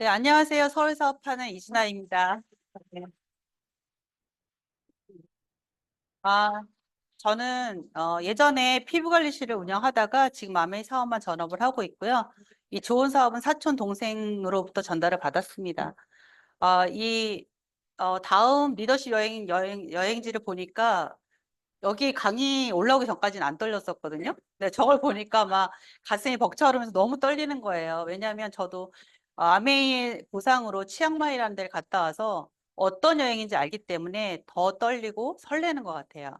네, 안녕하세요. 서울 사업하는 이진아입니다. 네. 아, 저는 예전에 피부관리실을 운영하다가 지금 아메이 사업만 전업을 하고 있고요. 이 좋은 사업은 사촌 동생으로부터 전달을 받았습니다. 이 다음 리더십 여행지를 보니까 여기 강의 올라오기 전까지는 안 떨렸었거든요. 근데 저걸 보니까 막 가슴이 벅차오르면서 너무 떨리는 거예요. 왜냐하면 저도 아메이 보상으로 치앙마이라는 데를 갔다 와서 어떤 여행인지 알기 때문에 더 떨리고 설레는 것 같아요.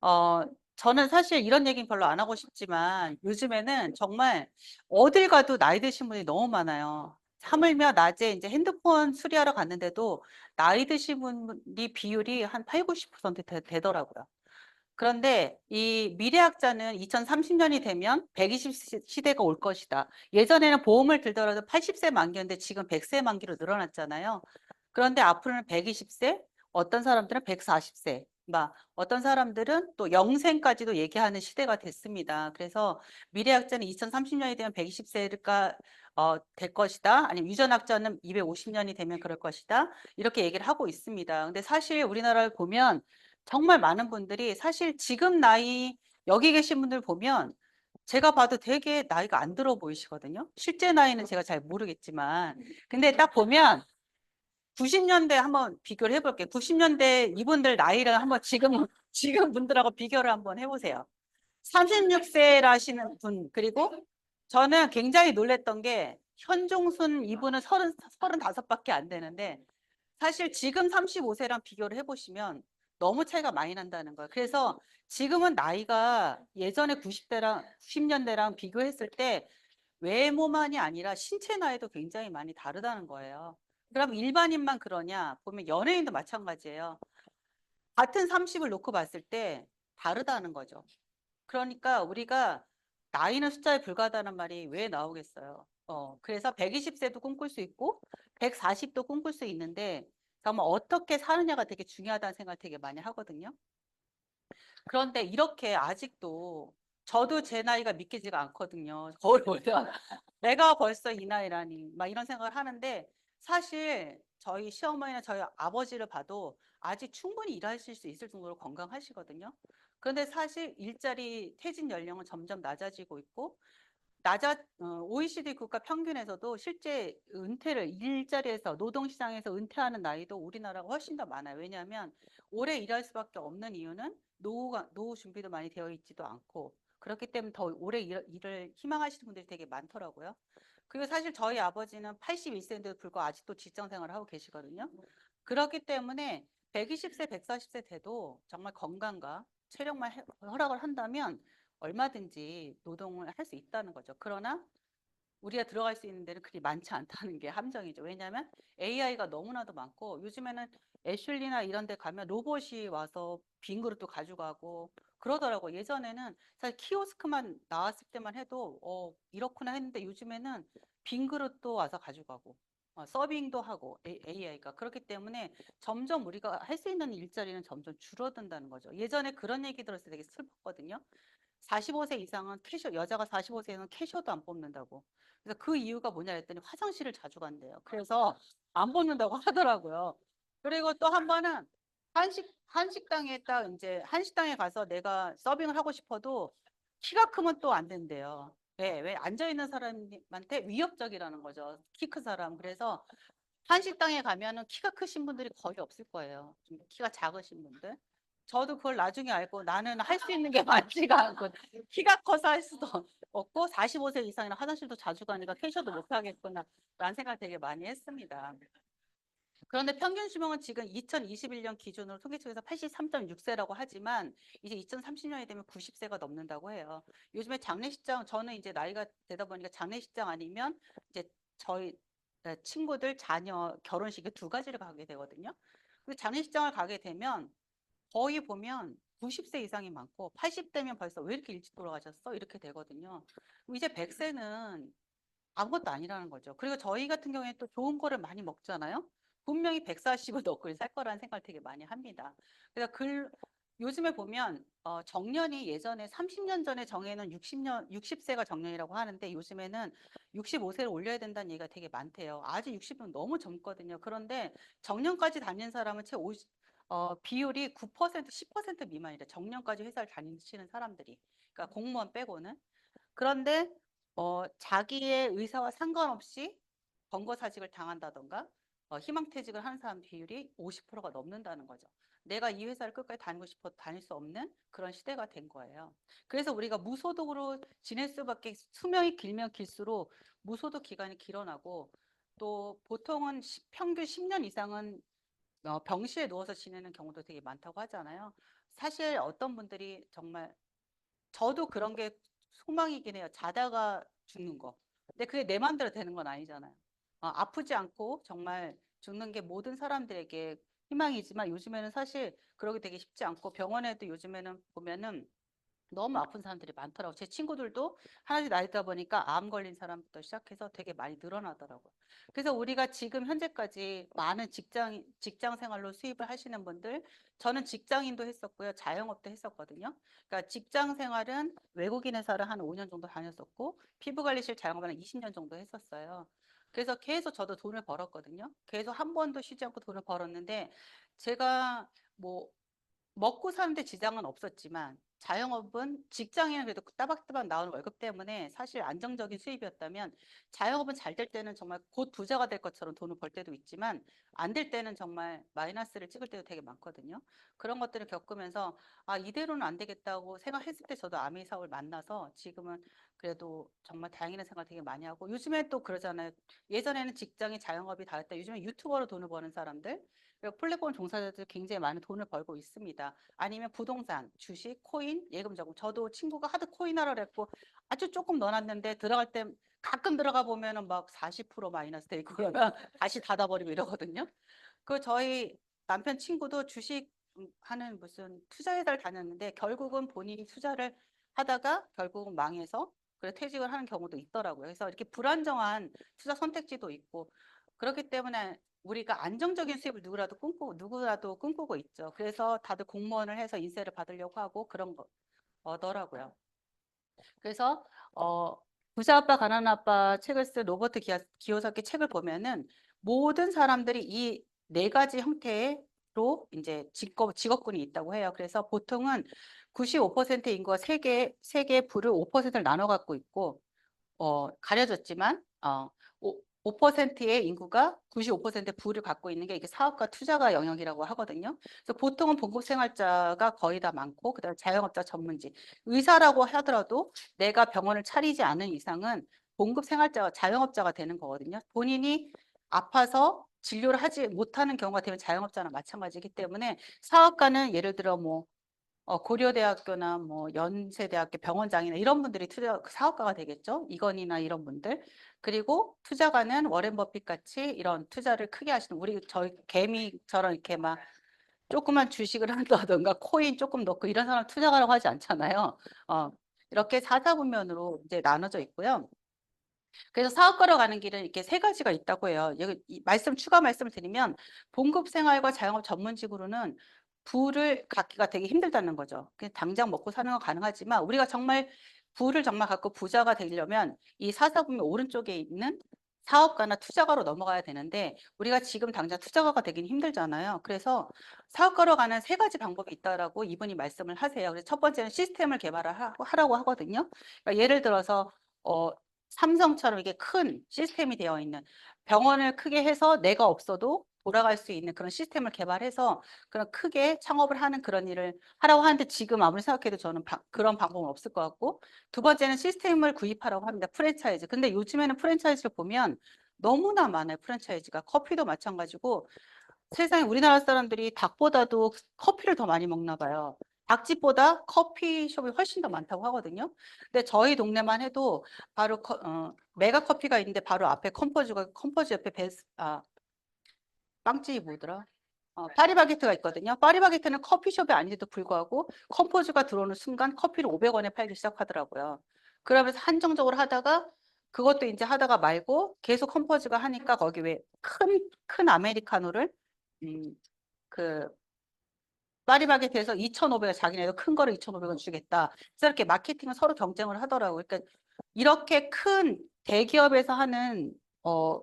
어, 저는 사실 이런 얘기는 별로 안 하고 싶지만 요즘에는 정말 어딜 가도 나이 드신 분이 너무 많아요. 하물며 낮에 이제 핸드폰 수리하러 갔는데도 나이 드신 분이 비율이 한 8, 90% 되더라고요. 그런데 이 미래학자는 2030년이 되면 120 시대가 올 것이다. 예전에는 보험을 들더라도 80세 만기였는데 지금 100세 만기로 늘어났잖아요. 그런데 앞으로는 120세, 어떤 사람들은 140세, 막 어떤 사람들은 또 영생까지도 얘기하는 시대가 됐습니다. 그래서 미래학자는 2030년이 되면 120세가 될 것이다. 아니면 유전학자는 250년이 되면 그럴 것이다. 이렇게 얘기를 하고 있습니다. 근데 사실 우리나라를 보면 정말 많은 분들이 사실 지금 나이 여기 계신 분들 보면 제가 봐도 되게 나이가 안 들어 보이시거든요. 실제 나이는 제가 잘 모르겠지만. 근데 딱 보면 90년대 한번 비교를 해볼게요. 90년대 이분들 나이를 한번 지금 분들하고 비교를 한번 해보세요. 36세라시는 분, 그리고 저는 굉장히 놀랬던 게 현종순 이분은 35밖에 안 되는데 사실 지금 35세랑 비교를 해보시면 너무 차이가 많이 난다는 거예요. 그래서 지금은 나이가 예전에 90대랑 90년대랑 비교했을 때 외모만이 아니라 신체 나이도 굉장히 많이 다르다는 거예요. 그럼 일반인만 그러냐? 보면 연예인도 마찬가지예요. 같은 30을 놓고 봤을 때 다르다는 거죠. 그러니까 우리가 나이는 숫자에 불과하다는 말이 왜 나오겠어요? 그래서 120세도 꿈꿀 수 있고 140도 꿈꿀 수 있는데 정말 어떻게 사느냐가 되게 중요하다는 생각을 되게 많이 하거든요. 그런데 이렇게 아직도 저도 제 나이가 믿기지가 않거든요. 거울 보면 내가 벌써 이 나이라니 막 이런 생각을 하는데 사실 저희 시어머니나 저희 아버지를 봐도 아직 충분히 일하실 수 있을 정도로 건강하시거든요. 그런데 사실 일자리 퇴진 연령은 점점 낮아지고 있고 OECD 국가 평균에서도 실제 은퇴를 일자리에서 노동시장에서 은퇴하는 나이도 우리나라가 훨씬 더 많아요. 왜냐하면 오래 일할 수밖에 없는 이유는 노후 준비도 많이 되어 있지도 않고 그렇기 때문에 더 오래 일을 희망하시는 분들이 되게 많더라고요. 그리고 사실 저희 아버지는 81세인데도 불구하고 아직도 직장 생활을 하고 계시거든요. 그렇기 때문에 120세, 140세 돼도 정말 건강과 체력만 허락을 한다면 얼마든지 노동을 할 수 있다는 거죠. 그러나 우리가 들어갈 수 있는 데는 그리 많지 않다는 게 함정이죠. 왜냐하면 AI가 너무나도 많고 요즘에는 애슐리나 이런 데 가면 로봇이 와서 빈 그릇도 가져가고 그러더라고요. 예전에는 사실 키오스크만 나왔을 때만 해도 이렇구나 했는데 요즘에는 빈 그릇도 와서 가져가고 서빙도 하고 AI가 그렇기 때문에 점점 우리가 할 수 있는 일자리는 점점 줄어든다는 거죠. 예전에 그런 얘기 들었을 때 되게 슬펐거든요. 45세 이상은 여자가 45세는 캐셔도 안 뽑는다고. 그래서 그 이유가 뭐냐 했더니 화장실을 자주 간대요. 그래서 안 뽑는다고 하더라고요. 그리고 또 한 번은 한식당에 딱 이제 한식당에 가서 내가 서빙을 하고 싶어도 키가 크면 또 안 된대요. 왜 앉아있는 사람한테 위협적이라는 거죠. 키 큰 사람. 그래서 한식당에 가면은 키가 크신 분들이 거의 없을 거예요. 좀 키가 작으신 분들. 저도 그걸 나중에 알고 나는 할 수 있는 게 많지가 않고 키가 커서 할 수도 없고 45세 이상이나 화장실도 자주 가니까 캐셔도 못 하겠구나 라는 생각 되게 많이 했습니다. 그런데 평균 수명은 지금 2021년 기준으로 통계청에서 83.6세라고 하지만 이제 2030년이 되면 90세가 넘는다고 해요. 요즘에 장례식장 저는 이제 나이가 되다 보니까 장례식장 아니면 이제 저희 친구들 자녀 결혼식에 두 가지를 가게 되거든요. 근데 장례식장을 가게 되면 거의 보면 90세 이상이 많고 80대면 벌써 왜 이렇게 일찍 돌아가셨어? 이렇게 되거든요. 그럼 이제 100세는 아무것도 아니라는 거죠. 그리고 저희 같은 경우에 또 좋은 거를 많이 먹잖아요. 분명히 140을 넘고 살 거라는 생각을 되게 많이 합니다. 그래서 요즘에 보면 정년이 예전에 30년 전에 정해는 60세가 정년이라고 하는데 요즘에는 65세를 올려야 된다는 얘기가 되게 많대요. 아직 60은 너무 젊거든요. 그런데 정년까지 다닌 사람은 비율이 9%, 10% 미만이래. 정년까지 회사를 다니시는 사람들이. 그러니까 공무원 빼고는. 그런데 자기의 의사와 상관없이 권고사직을 당한다던가 희망퇴직을 하는 사람 비율이 50%가 넘는다는 거죠. 내가 이 회사를 끝까지 다니고 싶어 다닐 수 없는 그런 시대가 된 거예요. 그래서 우리가 무소득으로 지낼 수밖에 수명이 길면 길수록 무소득 기간이 길어나고 또 보통은 평균 10년 이상은 병실에 누워서 지내는 경우도 되게 많다고 하잖아요. 사실 어떤 분들이 정말 저도 그런 게 소망이긴 해요. 자다가 죽는 거. 근데 그게 내 마음대로 되는 건 아니잖아요. 아프지 않고 정말 죽는 게 모든 사람들에게 희망이지만 요즘에는 사실 그러기 되게 쉽지 않고 병원에도 요즘에는 보면은 너무 아픈 사람들이 많더라고요. 제 친구들도 하나씩 나이 들다 보니까 암 걸린 사람부터 시작해서 되게 많이 늘어나더라고요. 그래서 우리가 지금 현재까지 많은 직장 생활로 수입을 하시는 분들, 저는 직장인도 했었고요. 자영업도 했었거든요. 그러니까 직장 생활은 외국인 회사를 한 5년 정도 다녔었고, 피부관리실 자영업은 한 20년 정도 했었어요. 그래서 계속 저도 돈을 벌었거든요. 계속 한 번도 쉬지 않고 돈을 벌었는데, 제가 뭐 먹고 사는데 지장은 없었지만 자영업은 직장인은 그래도 따박따박 나오는 월급 때문에 사실 안정적인 수입이었다면 자영업은 잘 될 때는 정말 곧 부자가 될 것처럼 돈을 벌 때도 있지만 안 될 때는 정말 마이너스를 찍을 때도 되게 많거든요. 그런 것들을 겪으면서 이대로는 안 되겠다고 생각했을 때 저도 아미 사업을 만나서 지금은 그래도 정말 다행이라는 생각 되게 많이 하고 요즘에 또 그러잖아요. 예전에는 직장이 자영업이 다였다. 요즘에 유튜버로 돈을 버는 사람들 플랫폼 종사자들 굉장히 많은 돈을 벌고 있습니다. 아니면 부동산, 주식, 코인, 예금, 저금. 저도 친구가 하도 코인 하라 그랬고 아주 조금 넣어놨는데 들어갈 때 가끔 들어가 보면은 막 40% 마이너스 돼 있고 그러면 다시 닫아버리고 이러거든요. 그 저희 남편 친구도 주식 하는 무슨 투자회사를 다녔는데 결국은 본인이 투자를 하다가 결국은 망해서 그래 퇴직을 하는 경우도 있더라고요. 그래서 이렇게 불안정한 투자 선택지도 있고 그렇기 때문에 우리가 안정적인 수입을 누구라도 꿈꾸고 있죠. 그래서 다들 공무원을 해서 인세를 받으려고 하고 그런 거더라고요. 그래서 부자 아빠 가난한 아빠 책을 쓴 로버트 기요사키 책을 보면은 모든 사람들이 이 네 가지 형태로 이제 직업군이 있다고 해요. 그래서 보통은 95%의 인구가 세 개의 부를 5%를 나눠 갖고 있고 가려졌지만 5%의 인구가 95%의 부를 갖고 있는 게 이게 사업과 투자가 영역이라고 하거든요. 그래서 보통은 봉급생활자가 거의 다 많고 그다음에 자영업자 전문직, 의사라고 하더라도 내가 병원을 차리지 않은 이상은 봉급생활자가 자영업자가 되는 거거든요. 본인이 아파서 진료를 하지 못하는 경우가 되면 자영업자나 마찬가지이기 때문에 사업가는 예를 들어 뭐 고려대학교나 뭐 연세대학교 병원장이나 이런 분들이 사업가가 되겠죠. 이건희나 이런 분들. 그리고 투자가는 워렌 버핏 같이 이런 투자를 크게 하시는 저희 개미처럼 이렇게 막 조그만 주식을 한다던가 코인 조금 넣고 이런 사람 투자가라고 하지 않잖아요. 이렇게 사사분면으로 이제 나눠져 있고요. 그래서 사업가로 가는 길은 이렇게 세 가지가 있다고 해요. 여기 추가 말씀을 드리면 봉급 생활과 자영업 전문직으로는 부를 갖기가 되게 힘들다는 거죠. 그냥 당장 먹고 사는 건 가능하지만 우리가 정말 부를 정말 갖고 부자가 되려면 이 사사분면 오른쪽에 있는 사업가나 투자가로 넘어가야 되는데 우리가 지금 당장 투자가가 되긴 힘들잖아요. 그래서 사업가로 가는 세 가지 방법이 있다라고 이분이 말씀을 하세요. 그래서 첫 번째는 시스템을 개발하라고 하거든요. 그러니까 예를 들어서 어, 삼성처럼 이게 큰 시스템이 되어 있는 병원을 크게 해서 내가 없어도 돌아갈 수 있는 그런 시스템을 개발해서 그런 크게 창업을 하는 그런 일을 하라고 하는데 지금 아무리 생각해도 저는 그런 방법은 없을 것 같고 두 번째는 시스템을 구입하라고 합니다. 프랜차이즈. 근데 요즘에는 프랜차이즈를 보면 너무나 많아요. 프랜차이즈가 커피도 마찬가지고 세상에 우리나라 사람들이 닭보다도 커피를 더 많이 먹나 봐요. 닭집보다 커피숍이 훨씬 더 많다고 하거든요. 근데 저희 동네만 해도 바로 메가 커피가 있는데 바로 앞에 컴포즈 옆에 빵집이 뭐더라? 파리바게트가 있거든요. 파리바게트는 커피숍이 아닌데도 불구하고 컴포즈가 들어오는 순간 커피를 500원에 팔기 시작하더라고요. 그러면서 한정적으로 하다가 그것도 이제 하다가 말고 계속 컴포즈가 하니까 거기 왜 큰 아메리카노를 음, 그 파리바게트에서 2,500원 자기네도 큰 거를 2,500원 주겠다. 그래서 이렇게 마케팅을 서로 경쟁을 하더라고요. 그러니까 이렇게 큰 대기업에서 하는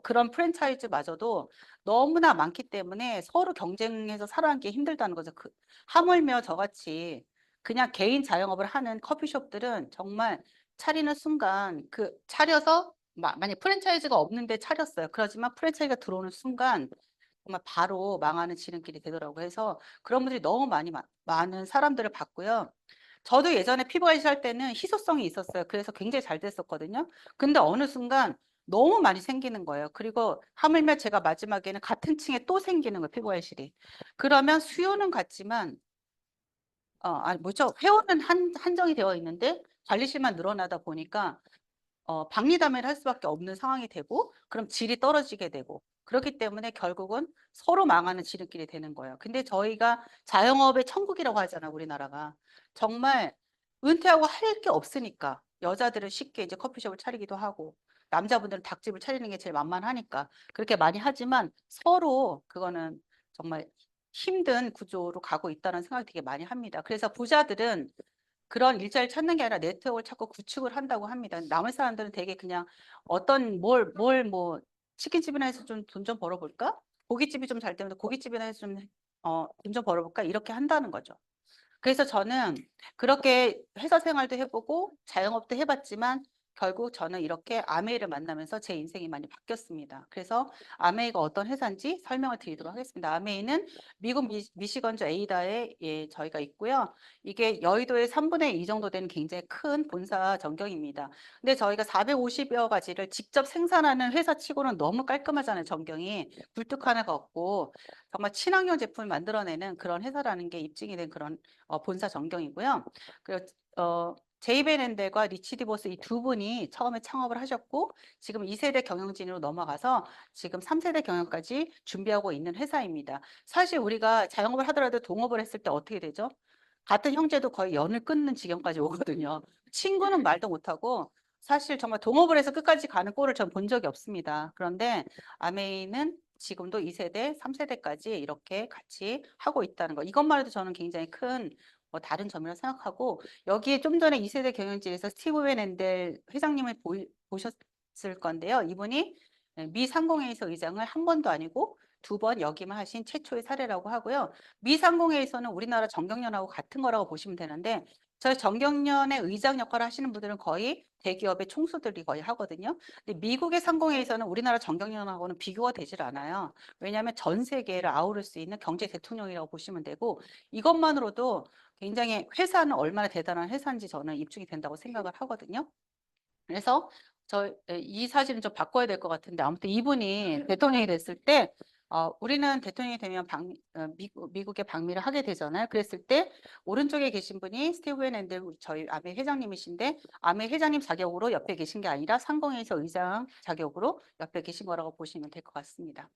그런 프랜차이즈마저도 너무나 많기 때문에 서로 경쟁해서 살아남기 힘들다는 거죠. 하물며 저같이 그냥 개인 자영업을 하는 커피숍들은 정말 차리는 순간 차려서 만약 프랜차이즈가 없는데 차렸어요. 그렇지만 프랜차이즈가 들어오는 순간 정말 바로 망하는 지름길이 되더라고요. 그래서 그런 분들이 너무 많은 사람들을 봤고요. 저도 예전에 피부 관리할 때는 희소성이 있었어요. 그래서 굉장히 잘 됐었거든요. 근데 어느 순간 너무 많이 생기는 거예요. 그리고 하물며 제가 마지막에는 같은 층에 또 생기는 거예요. 피부 관리실이. 그러면 수요는 같지만 아니 뭐죠? 회원은 한정이 되어 있는데 관리실만 늘어나다 보니까 박리담회를 할 수밖에 없는 상황이 되고 그럼 질이 떨어지게 되고 그렇기 때문에 결국은 서로 망하는 지름길이 되는 거예요. 근데 저희가 자영업의 천국이라고 하잖아요, 우리나라가. 정말 은퇴하고 할 게 없으니까 여자들은 쉽게 이제 커피숍을 차리기도 하고 남자분들은 닭집을 차리는 게 제일 만만하니까 그렇게 많이 하지만 서로 그거는 정말 힘든 구조로 가고 있다는 생각이 되게 많이 합니다. 그래서 부자들은 그런 일자리를 찾는 게 아니라 네트워크를 찾고 구축을 한다고 합니다. 남의 사람들은 되게 그냥 어떤 뭐 치킨집이나 해서 좀 돈 좀 벌어볼까? 고깃집이 좀 잘 되면 고깃집이나 해서 좀 돈 좀 벌어볼까? 이렇게 한다는 거죠. 그래서 저는 그렇게 회사 생활도 해보고 자영업도 해봤지만 결국 저는 이렇게 아메이를 만나면서 제 인생이 많이 바뀌었습니다. 그래서 아메이가 어떤 회사인지 설명을 드리도록 하겠습니다. 아메이는 미국 미시건주 에이다에 저희가 있고요. 이게 여의도의 3분의 2 정도 되는 굉장히 큰 본사 전경입니다. 근데 저희가 450여 가지를 직접 생산하는 회사 치고는 너무 깔끔하잖아요. 전경이 굴뚝 하나가 없고 정말 친환경 제품을 만들어내는 그런 회사라는 게 입증이 된 그런 본사 전경이고요. 그리고 제이벤앤델과 리치 디보스 이 두 분이 처음에 창업을 하셨고 지금 2세대 경영진으로 넘어가서 지금 3세대 경영까지 준비하고 있는 회사입니다. 사실 우리가 자영업을 하더라도 동업을 했을 때 어떻게 되죠? 같은 형제도 거의 연을 끊는 지경까지 오거든요. 친구는 말도 못하고 사실 정말 동업을 해서 끝까지 가는 꼴을 전 본 적이 없습니다. 그런데 아메이는 지금도 2세대, 3세대까지 이렇게 같이 하고 있다는 거. 이것만 해도 저는 굉장히 큰 다른 점이라고 생각하고 여기에 좀 전에 2세대 경영진에서 스티브 벤 앤델 회장님을 보셨을 건데요. 이분이 미 상공회의소 의장을 한 번도 아니고 2번 역임을 하신 최초의 사례라고 하고요. 미 상공회의소는 우리나라 정경련하고 같은 거라고 보시면 되는데 저희 정경련의 의장 역할을 하시는 분들은 거의 대기업의 총수들이 거의 하거든요. 근데 미국의 상공회의소는 우리나라 정경련하고는 비교가 되질 않아요. 왜냐하면 전 세계를 아우를 수 있는 경제 대통령이라고 보시면 되고 이것만으로도 굉장히 회사는 얼마나 대단한 회사인지 저는 입증이 된다고 생각을 하거든요. 그래서 이 사진은 좀 바꿔야 될 것 같은데 아무튼 이분이 대통령이 됐을 때 우리는 대통령이 되면 미국에 방미를 하게 되잖아요. 그랬을 때 오른쪽에 계신 분이 스티븐 앤들 저희 아메 회장님이신데 아메 회장님 자격으로 옆에 계신 게 아니라 상공회의소 의장 자격으로 옆에 계신 거라고 보시면 될 것 같습니다.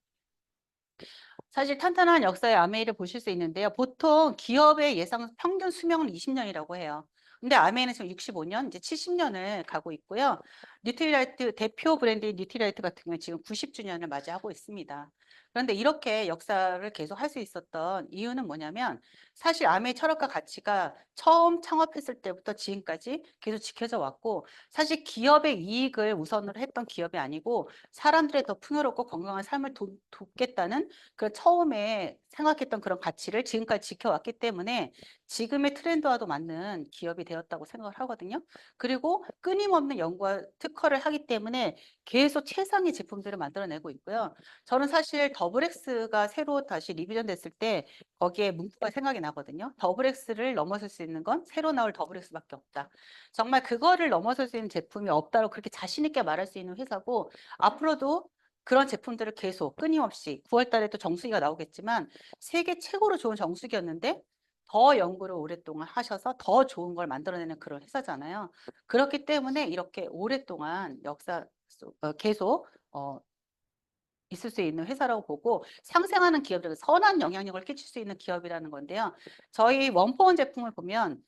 사실 탄탄한 역사의 아메이를 보실 수 있는데요. 보통 기업의 예상 평균 수명은 20년이라고 해요. 근데 아메이는 지금 65년, 이제 70년을 가고 있고요. 뉴트리라이트 대표 브랜드인 뉴트리라이트 같은 경우는 지금 90주년을 맞이하고 있습니다. 그런데 이렇게 역사를 계속 할 수 있었던 이유는 뭐냐면 사실 아메이 철학과 가치가 처음 창업했을 때부터 지금까지 계속 지켜져 왔고 사실 기업의 이익을 우선으로 했던 기업이 아니고 사람들의 더 풍요롭고 건강한 삶을 돕겠다는 그 처음에 생각했던 그런 가치를 지금까지 지켜왔기 때문에 지금의 트렌드와도 맞는 기업이 되었다고 생각을 하거든요. 그리고 끊임없는 연구와 특허를 하기 때문에 계속 최상의 제품들을 만들어내고 있고요. 저는 사실 더블엑스가 새로 다시 리뷰전 됐을 때 거기에 문구가 생각이 나거든요. 더블엑스를 넘어설 수 있는 건 새로 나올 더블엑스밖에 없다. 정말 그거를 넘어설 수 있는 제품이 없다고 그렇게 자신 있게 말할 수 있는 회사고 앞으로도 그런 제품들을 계속 끊임없이 9월 달에 또 정수기가 나오겠지만 세계 최고로 좋은 정수기였는데 더 연구를 오랫동안 하셔서 더 좋은 걸 만들어내는 그런 회사잖아요. 그렇기 때문에 이렇게 오랫동안 계속 있을 수 있는 회사라고 보고 상생하는 기업들, 선한 영향력을 끼칠 수 있는 기업이라는 건데요. 저희 원포원 제품을 보면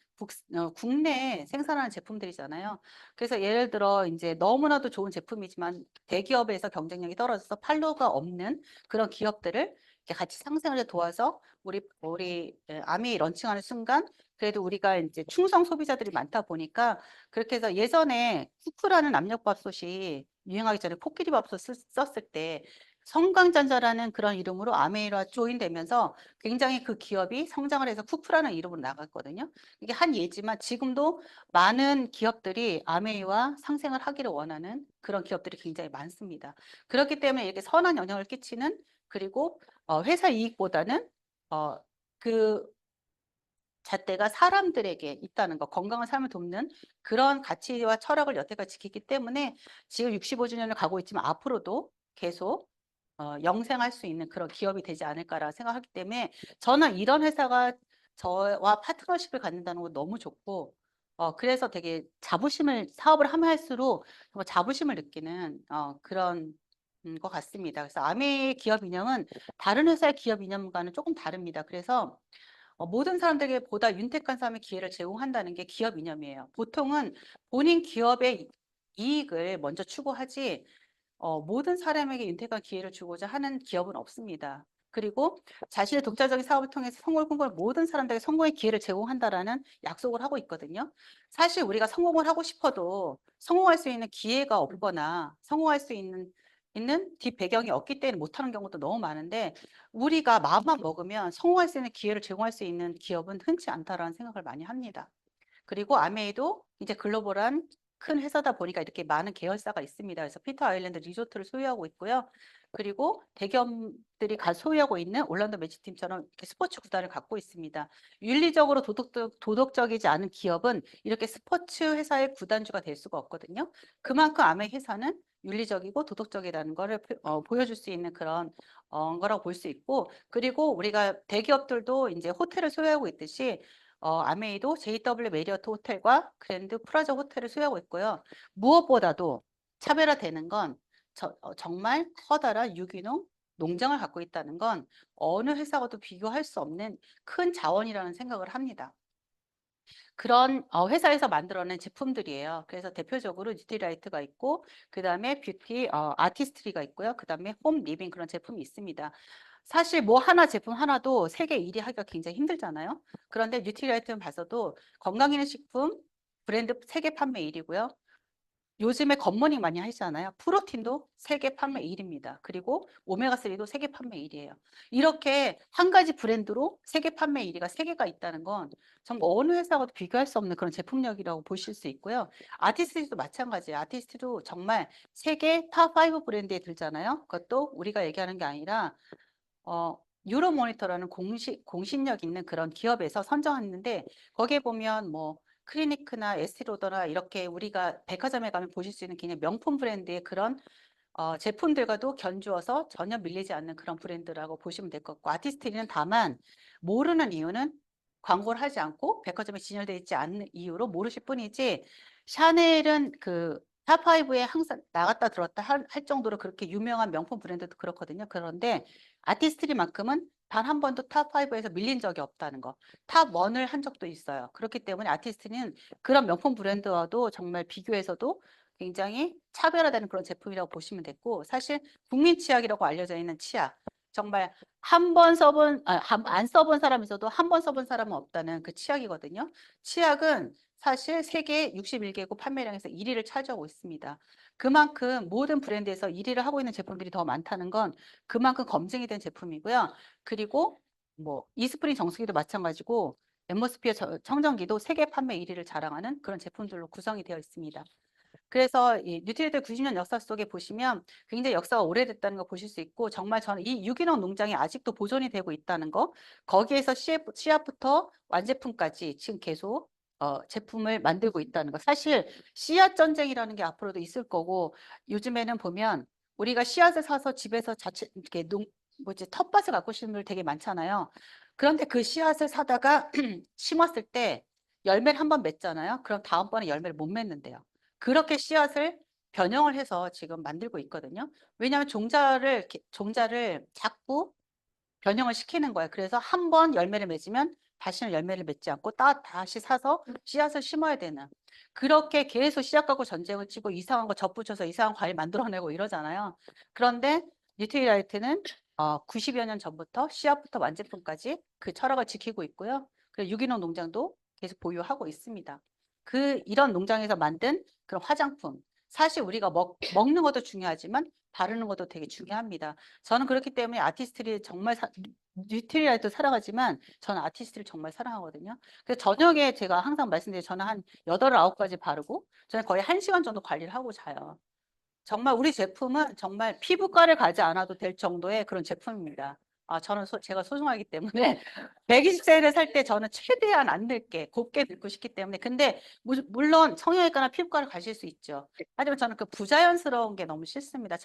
국내에 생산하는 제품들이잖아요. 그래서 예를 들어 이제 너무나도 좋은 제품이지만 대기업에서 경쟁력이 떨어져서 팔로가 없는 그런 기업들을 이렇게 같이 상생을 도와서 우리 암이 런칭하는 순간 그래도 우리가 이제 충성 소비자들이 많다 보니까 그렇게 해서 예전에 쿠쿠라는 압력밥솥이 유행하기 전에 코끼리밥솥 썼을 때 성강전자라는 그런 이름으로 아메이와 조인되면서 굉장히 그 기업이 성장을 해서 쿠쿠라는 이름으로 나갔거든요. 이게 한 예지만 지금도 많은 기업들이 아메이와 상생을 하기를 원하는 그런 기업들이 굉장히 많습니다. 그렇기 때문에 이렇게 선한 영향을 끼치는 그리고 회사 이익보다는 그 잣대가 사람들에게 있다는 거, 건강한 삶을 돕는 그런 가치와 철학을 여태까지 지키기 때문에 지금 65주년을 가고 있지만 앞으로도 계속 영생할 수 있는 그런 기업이 되지 않을까라 생각하기 때문에 저는 이런 회사가 저와 파트너십을 갖는다는 거 너무 좋고 그래서 되게 자부심을 사업을 하면 할수록 정말 자부심을 느끼는 그런 것 같습니다. 그래서 아메의 기업 이념은 다른 회사의 기업 이념과는 조금 다릅니다. 그래서 모든 사람들에게 보다 윤택한 삶의 기회를 제공한다는 게 기업 이념이에요. 보통은 본인 기업의 이익을 먼저 추구하지 모든 사람에게 윤택한 기회를 주고자 하는 기업은 없습니다. 그리고 자신의 독자적인 사업을 통해서 성공을 꿈꾸는 모든 사람들에게 성공의 기회를 제공한다라는 약속을 하고 있거든요. 사실 우리가 성공을 하고 싶어도 성공할 수 있는 기회가 없거나 성공할 수 있는 뒷배경이 없기 때문에 못하는 경우도 너무 많은데 우리가 마음만 먹으면 성공할 수 있는 기회를 제공할 수 있는 기업은 흔치 않다라는 생각을 많이 합니다. 그리고 아메이도 이제 글로벌한 큰 회사다 보니까 이렇게 많은 계열사가 있습니다. 그래서 피터 아일랜드 리조트를 소유하고 있고요. 그리고 대기업들이 소유하고 있는 올란도 매치팀처럼 이렇게 스포츠 구단을 갖고 있습니다. 윤리적으로 도덕적이지 않은 기업은 이렇게 스포츠 회사의 구단주가 될 수가 없거든요. 그만큼 아메 회사는 윤리적이고 도덕적이라는 거를 보여줄 수 있는 그런 거라고 볼 수 있고 그리고 우리가 대기업들도 이제 호텔을 소유하고 있듯이 아메이도 JW 메리어트 호텔과 그랜드 프라자 호텔을 소유하고 있고요. 무엇보다도 차별화되는 건 정말 커다란 유기농 농장을 갖고 있다는 건 어느 회사와도 비교할 수 없는 큰 자원이라는 생각을 합니다. 그런 회사에서 만들어낸 제품들이에요. 그래서 대표적으로 뉴트리라이트가 있고 그다음에 뷰티 아티스트리가 있고요. 그다음에 홈 리빙 그런 제품이 있습니다. 사실 뭐 하나 제품 하나도 세계 1위 하기가 굉장히 힘들잖아요. 그런데 뉴트리라이트는 봐서도 건강기능식품 브랜드 세계 판매 1위고요. 요즘에 겉모닝 많이 하시잖아요. 프로틴도 세계 판매 1위입니다. 그리고 오메가3도 세계 판매 1위예요. 이렇게 한 가지 브랜드로 세계 판매 1위가 세 개가 있다는 건 정말 어느 회사와도 비교할 수 없는 그런 제품력이라고 보실 수 있고요. 아티스트도 마찬가지예요. 아티스트도 정말 세계 탑5 브랜드에 들잖아요. 그것도 우리가 얘기하는 게 아니라 유로모니터라는 공신력 있는 그런 기업에서 선정했는데 거기에 보면 뭐 클리니크나 에스티로더나 이렇게 우리가 백화점에 가면 보실 수 있는 그냥 명품 브랜드의 그런 제품들과도 견주어서 전혀 밀리지 않는 그런 브랜드라고 보시면 될 것 같고 아티스트리는 다만 모르는 이유는 광고를 하지 않고 백화점에 진열되어 있지 않는 이유로 모르실 뿐이지 샤넬은 그 탑5에 항상 나갔다 들었다 할 정도로 그렇게 유명한 명품 브랜드도 그렇거든요. 그런데 아티스트리만큼은 단 한 번도 탑5에서 밀린 적이 없다는 거. 탑1을 한 적도 있어요. 그렇기 때문에 아티스트는 그런 명품 브랜드와도 정말 비교해서도 굉장히 차별화되는 그런 제품이라고 보시면 됐고 사실 국민 치약이라고 알려져 있는 치약 정말 한 번 써본 안 써본 사람에서도 한 번 써본 사람은 없다는 그 치약이거든요. 치약은 사실 세계 61개국 판매량에서 1위를 차지하고 있습니다. 그만큼 모든 브랜드에서 1위를 하고 있는 제품들이 더 많다는 건 그만큼 검증이 된 제품이고요. 그리고 뭐 이스프린 정수기도 마찬가지고 엠모스피어 청정기도 세계 판매 1위를 자랑하는 그런 제품들로 구성이 되어 있습니다. 그래서 이 뉴트리드 90년 역사 속에 보시면 굉장히 역사가 오래됐다는 거 보실 수 있고 정말 저는 이 유기농 농장이 아직도 보존이 되고 있다는 거 거기에서 씨앗부터 완제품까지 지금 계속 제품을 만들고 있다는 거 사실 씨앗 전쟁이라는 게 앞으로도 있을 거고 요즘에는 보면 우리가 씨앗을 사서 집에서 자체 이렇게 텃밭을 갖고 계시는 분들 되게 많잖아요. 그런데 그 씨앗을 사다가 심었을 때 열매를 한번 맺잖아요. 그럼 다음번에 열매를 못 맺는데요. 그렇게 씨앗을 변형을 해서 지금 만들고 있거든요. 왜냐하면 종자를 자꾸 변형을 시키는 거예요. 그래서 한 번 열매를 맺으면 다시는 열매를 맺지 않고 다시 사서 씨앗을 심어야 되는 그렇게 계속 씨앗 갖고 전쟁을 치고 이상한 거 접붙여서 이상한 과일 만들어내고 이러잖아요. 그런데 뉴트리라이트는 90여 년 전부터 씨앗부터 완제품까지 그 철학을 지키고 있고요. 그리고 유기농 농장도 계속 보유하고 있습니다. 이런 농장에서 만든 그런 화장품. 사실 우리가 먹는 것도 중요하지만 바르는 것도 되게 중요합니다. 저는 그렇기 때문에 아티스트를 정말 뉴트리라이트 사랑하지만 저는 아티스트를 정말 사랑하거든요. 그래서 저녁에 제가 항상 말씀드린 저는 한 8, 9가지 바르고 저는 거의 1시간 정도 관리를 하고 자요. 정말 우리 제품은 정말 피부과를 가지 않아도 될 정도의 그런 제품입니다. 제가 소중하기 때문에 120세를 살 때 저는 최대한 안 늙게 곱게 늙고 싶기 때문에 근데 물론 성형외과나 피부과를 가실 수 있죠. 하지만 저는 그 부자연스러운 게 너무 싫습니다.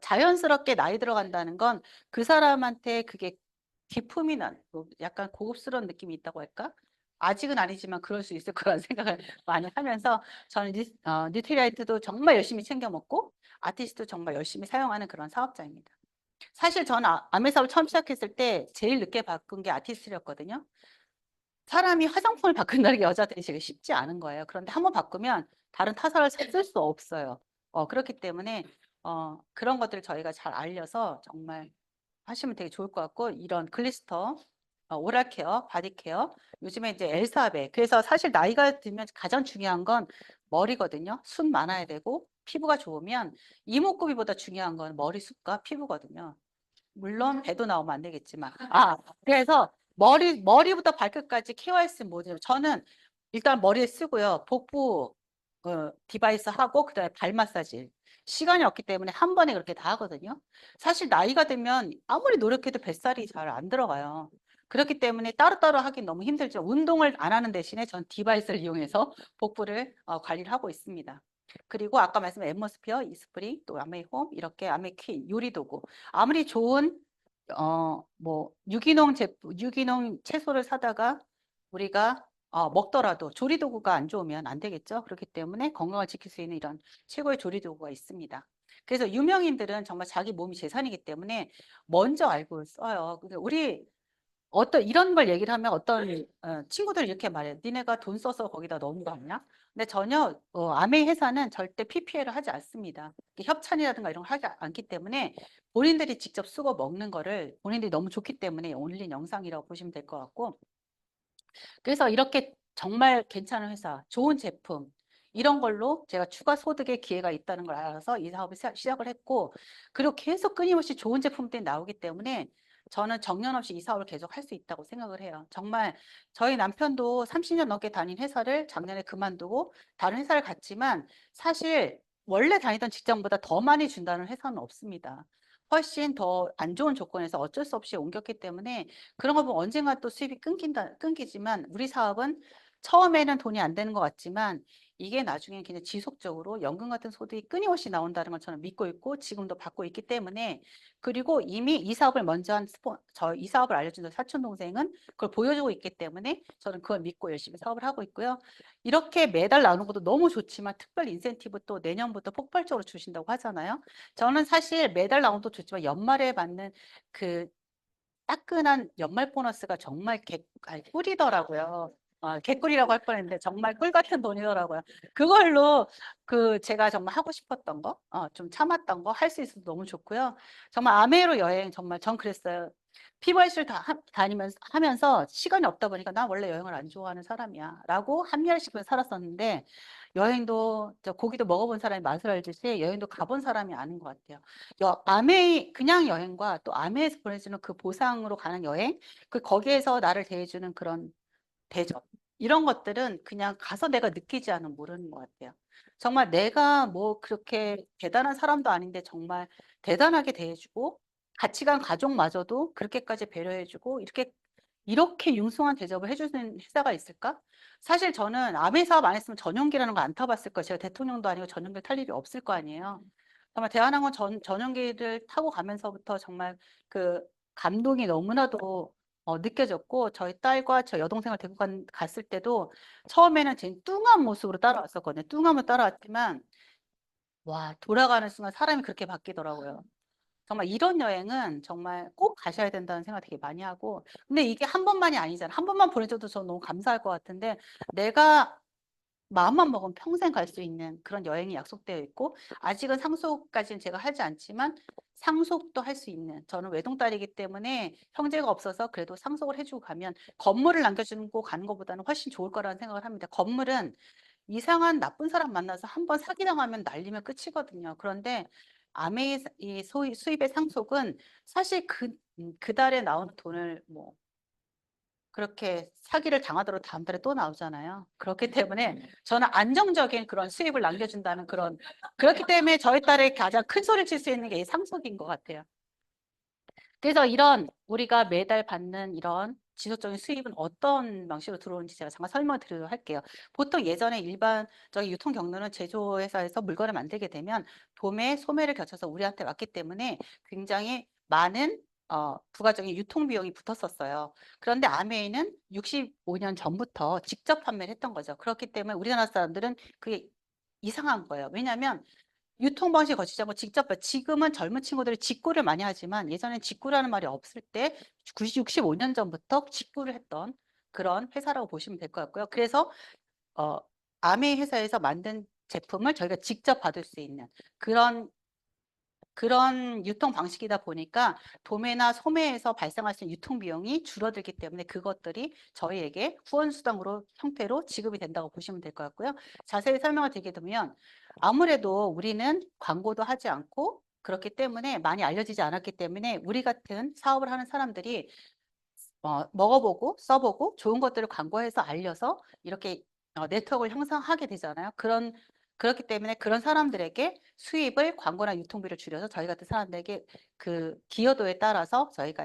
자연스럽게 나이 들어간다는 건 그 사람한테 그게 기품이 뭐 약간 고급스러운 느낌이 있다고 할까? 아직은 아니지만 그럴 수 있을 거라는 생각을 많이 하면서 저는 뉴트리라이트도 정말 열심히 챙겨 먹고 아티스트도 정말 열심히 사용하는 그런 사업자입니다. 사실 저는 아메 사업을 처음 시작했을 때 제일 늦게 바꾼 게 아티스트였거든요. 사람이 화장품을 바꾼다는 게 여자들이 되게 쉽지 않은 거예요. 그런데 한번 바꾸면 다른 타사를 쓸 수 없어요. 그렇기 때문에 그런 것들을 저희가 잘 알려서 정말 하시면 되게 좋을 것 같고 이런 글리스터, 오랄 케어, 바디 케어, 요즘에 이제 엘사베. 그래서 사실 나이가 들면 가장 중요한 건 머리거든요. 숱 많아야 되고 피부가 좋으면 이목구비보다 중요한 건 머리숱과 피부거든요. 물론 배도 나오면 안 되겠지만. 그래서 머리부터 발끝까지 케어할 수 있는 모든 저는 일단 머리에 쓰고요. 복부 디바이스 하고 그다음에 발 마사지. 시간이 없기 때문에 한 번에 그렇게 다 하거든요. 사실 나이가 들면 아무리 노력해도 뱃살이 잘 안 들어가요. 그렇기 때문에 따로따로 하긴 너무 힘들죠. 운동을 안 하는 대신에 전 디바이스를 이용해서 복부를 관리를 하고 있습니다. 그리고 아까 말씀한 앰모스피어, 이스프링, 또 아메이홈 이렇게 아메퀸 요리도구. 아무리 좋은 뭐 유기농 채소를 사다가 우리가 먹더라도 조리도구가 안 좋으면 안 되겠죠. 그렇기 때문에 건강을 지킬 수 있는 이런 최고의 조리도구가 있습니다. 그래서 유명인들은 정말 자기 몸이 재산이기 때문에 먼저 알고 써요. 그러니까 우리 이런 걸 얘기를 하면 어떤 친구들이 이렇게 말해요. 니네가 돈 써서 거기다 넣은 거 아니야? 근데 전혀 아메 회사는 절대 PPL을 하지 않습니다. 협찬이라든가 이런 걸 하지 않기 때문에 본인들이 직접 쓰고 먹는 거를 본인들이 너무 좋기 때문에 올린 영상이라고 보시면 될 것 같고 그래서 이렇게 정말 괜찮은 회사, 좋은 제품 이런 걸로 제가 추가 소득의 기회가 있다는 걸 알아서 이 사업을 시작을 했고 그리고 계속 끊임없이 좋은 제품들이 나오기 때문에 저는 정년 없이 이 사업을 계속 할 수 있다고 생각을 해요. 정말 저희 남편도 30년 넘게 다닌 회사를 작년에 그만두고 다른 회사를 갔지만 사실 원래 다니던 직장보다 더 많이 준다는 회사는 없습니다. 훨씬 더 안 좋은 조건에서 어쩔 수 없이 옮겼기 때문에 그런 거 보면 언젠가 또 수입이 끊기지만 우리 사업은 처음에는 돈이 안 되는 것 같지만 이게 나중에 그냥 지속적으로 연금 같은 소득이 끊임없이 나온다는 걸 저는 믿고 있고 지금도 받고 있기 때문에 그리고 이미 이 사업을 먼저 이 사업을 알려준 사촌 동생은 그걸 보여주고 있기 때문에 저는 그걸 믿고 열심히 사업을 하고 있고요. 이렇게 매달 나오는 것도 너무 좋지만 특별 인센티브 또 내년부터 폭발적으로 주신다고 하잖아요. 저는 사실 매달 나오는 것도 좋지만 연말에 받는 그 따끈한 연말 보너스가 정말 꿀이더라고요. 개꿀이라고 할 뻔했는데 정말 꿀 같은 돈이더라고요. 그걸로 제가 정말 하고 싶었던 거, 좀 참았던 거 할 수 있어서 너무 좋고요. 정말 아메이로 여행 정말 전 그랬어요. 피부이실 다니면서 하면서 시간이 없다 보니까 나 원래 여행을 안 좋아하는 사람이야라고 합리화시키면서 살았었는데 여행도 고기도 먹어본 사람이 맛을 알듯이 여행도 가본 사람이 아는 것 같아요. 아메이 그냥 여행과 또 아메에서 보내주는 그 보상으로 가는 여행, 거기에서 나를 대해주는 그런 대접 이런 것들은 그냥 가서 내가 느끼지 않으면 모르는 것 같아요. 정말 내가 뭐 그렇게 대단한 사람도 아닌데 정말 대단하게 대해주고 같이 간 가족마저도 그렇게까지 배려해주고 이렇게 융숭한 대접을 해주는 회사가 있을까? 사실 저는 아메 사업 안 했으면 전용기라는 거 안 타봤을 거예요. 제가 대통령도 아니고 전용기를 탈 일이 없을 거 아니에요. 정말 대한항공 전용기를 타고 가면서부터 정말 그 감동이 너무나도 느껴졌고 저희 딸과 저 여동생을 데리고 갔을 때도 처음에는 제 뚱한 모습으로 따라왔었거든요. 뚱함을 따라왔지만 와 돌아가는 순간 사람이 그렇게 바뀌더라고요. 정말 이런 여행은 정말 꼭 가셔야 된다는 생각 되게 많이 하고 근데 이게 한 번만이 아니잖아. 한 번만 보내줘도 저는 너무 감사할 것 같은데 내가 마음만 먹으면 평생 갈 수 있는 그런 여행이 약속되어 있고 아직은 상속까지는 제가 하지 않지만 상속도 할 수 있는, 저는 외동딸이기 때문에 형제가 없어서 그래도 상속을 해주고 가면 건물을 남겨주고 가는 것보다는 훨씬 좋을 거라는 생각을 합니다. 건물은 이상한 나쁜 사람 만나서 한번 사기당하면 날리면 끝이거든요. 그런데 아메이 이 수입의 상속은 사실 그 달에 나온 돈을 뭐 그렇게 사기를 당하더라도 다음 달에 또 나오잖아요. 그렇기 때문에 저는 안정적인 그런 수입을 남겨준다는 그렇기 때문에 저희 딸이 가장 큰 소리를 칠 수 있는 게 이 상속인 것 같아요. 그래서 이런 우리가 매달 받는 이런 지속적인 수입은 어떤 방식으로 들어오는지 제가 잠깐 설명을 드리도록 할게요. 보통 예전에 일반적인 유통 경로는 제조회사에서 물건을 만들게 되면 도매, 소매를 거쳐서 우리한테 왔기 때문에 굉장히 많은 부가적인 유통 비용이 붙었었어요. 그런데 아메이는 65년 전부터 직접 판매를 했던 거죠. 그렇기 때문에 우리나라 사람들은 그게 이상한 거예요. 왜냐하면 유통 방식 거치지 않고 직접 지금은 젊은 친구들이 직구를 많이 하지만 예전엔 직구라는 말이 없을 때 65년 전부터 직구를 했던 그런 회사라고 보시면 될 것 같고요. 그래서 어, 아메이 회사에서 만든 제품을 저희가 직접 받을 수 있는 그런 유통 방식이다 보니까 도매나 소매에서 발생할 수 있는 유통 비용이 줄어들기 때문에 그것들이 저희에게 후원수당으로 형태로 지급이 된다고 보시면 될 것 같고요. 자세히 설명을 드리게 되면 아무래도 우리는 광고도 하지 않고 그렇기 때문에 많이 알려지지 않았기 때문에 우리 같은 사업을 하는 사람들이 먹어보고 써보고 좋은 것들을 광고해서 알려서 이렇게 네트워크를 형성하게 되잖아요. 그렇기 때문에 그런 사람들에게 수입을 광고나 유통비를 줄여서 저희 같은 사람들에게 그 기여도에 따라서 저희가